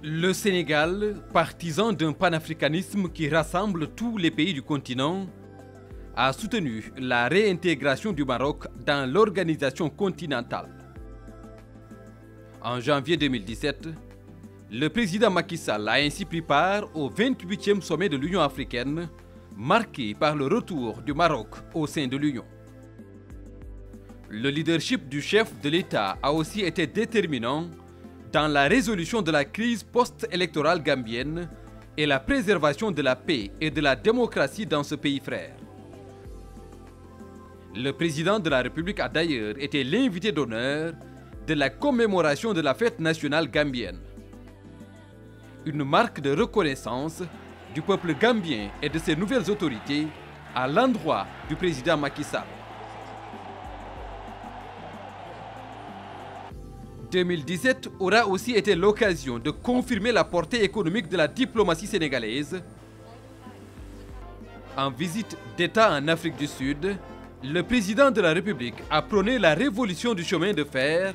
Le Sénégal, partisan d'un panafricanisme qui rassemble tous les pays du continent, a soutenu la réintégration du Maroc dans l'organisation continentale. En janvier 2017, le président Macky Sall a ainsi pris part au 28e sommet de l'Union africaine, marqué par le retour du Maroc au sein de l'Union. Le leadership du chef de l'État a aussi été déterminant dans la résolution de la crise post-électorale gambienne et la préservation de la paix et de la démocratie dans ce pays frère. Le président de la République a d'ailleurs été l'invité d'honneur de la commémoration de la fête nationale gambienne. Une marque de reconnaissance du peuple gambien et de ses nouvelles autorités à l'endroit du président Macky Sall. 2017 aura aussi été l'occasion de confirmer la portée économique de la diplomatie sénégalaise. En visite d'État en Afrique du Sud, le président de la République a prôné la révolution du chemin de fer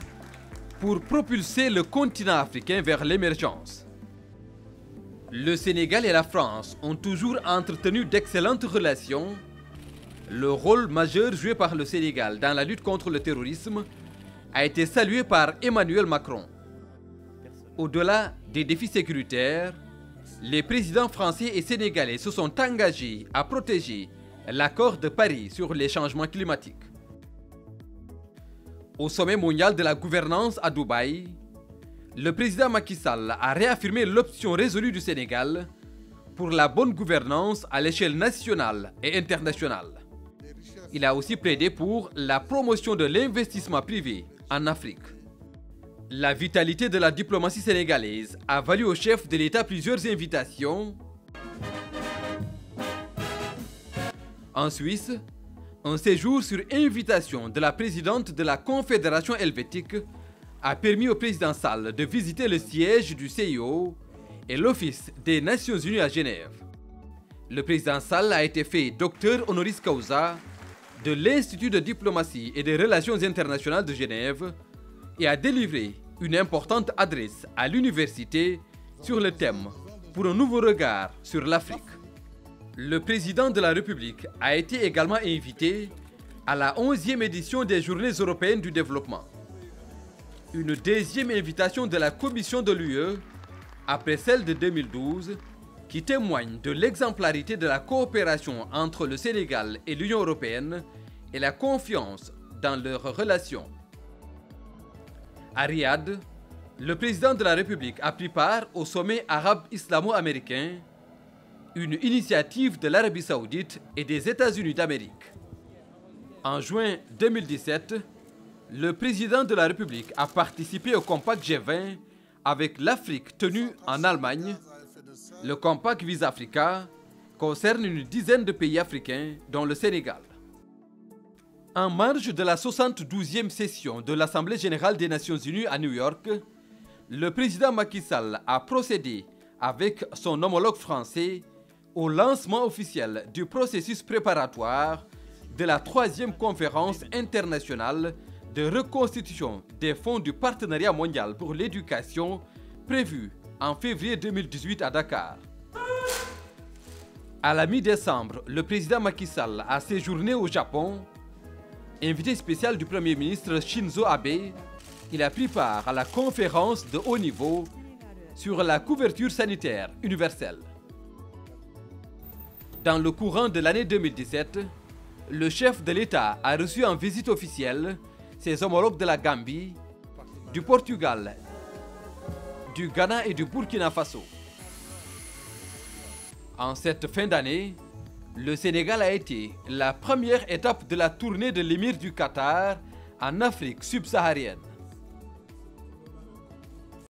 pour propulser le continent africain vers l'émergence. Le Sénégal et la France ont toujours entretenu d'excellentes relations. Le rôle majeur joué par le Sénégal dans la lutte contre le terrorisme a été salué par Emmanuel Macron. Au-delà des défis sécuritaires, les présidents français et sénégalais se sont engagés à protéger l'accord de Paris sur les changements climatiques. Au sommet mondial de la gouvernance à Dubaï, le président Macky Sall a réaffirmé l'option résolue du Sénégal pour la bonne gouvernance à l'échelle nationale et internationale. Il a aussi plaidé pour la promotion de l'investissement privé en Afrique. La vitalité de la diplomatie sénégalaise a valu au chef de l'État plusieurs invitations. En Suisse, un séjour sur invitation de la présidente de la Confédération helvétique a permis au président Sall de visiter le siège du CIO et l'Office des Nations Unies à Genève. Le président Sall a été fait docteur honoris causa de l'Institut de diplomatie et des relations internationales de Genève et a délivré une importante adresse à l'université sur le thème « Pour un nouveau regard sur l'Afrique ». Le président de la République a été également invité à la 11e édition des Journées européennes du développement. Une deuxième invitation de la Commission de l'UE, après celle de 2012, qui témoigne de l'exemplarité de la coopération entre le Sénégal et l'Union européenne et la confiance dans leurs relations. À Riyad, le président de la République a pris part au sommet arabe islamo-américain, une initiative de l'Arabie saoudite et des États-Unis d'Amérique. En juin 2017, le président de la République a participé au Compact G20 avec l'Afrique tenu en Allemagne. Le Compact Visa Africa concerne une dizaine de pays africains, dont le Sénégal. En marge de la 72e session de l'Assemblée générale des Nations unies à New York, le président Macky Sall a procédé avec son homologue français au lancement officiel du processus préparatoire de la 3e conférence internationale de reconstitution des fonds du Partenariat mondial pour l'éducation prévue en février 2018 à Dakar. À la mi-décembre, le président Macky Sall a séjourné au Japon. Invité spécial du Premier ministre Shinzo Abe, il a pris part à la conférence de haut niveau sur la couverture sanitaire universelle. Dans le courant de l'année 2017, le chef de l'État a reçu en visite officielle ses homologues de la Gambie, du Portugal, du Ghana et du Burkina Faso. En cette fin d'année, le Sénégal a été la première étape de la tournée de l'émir du Qatar en Afrique subsaharienne.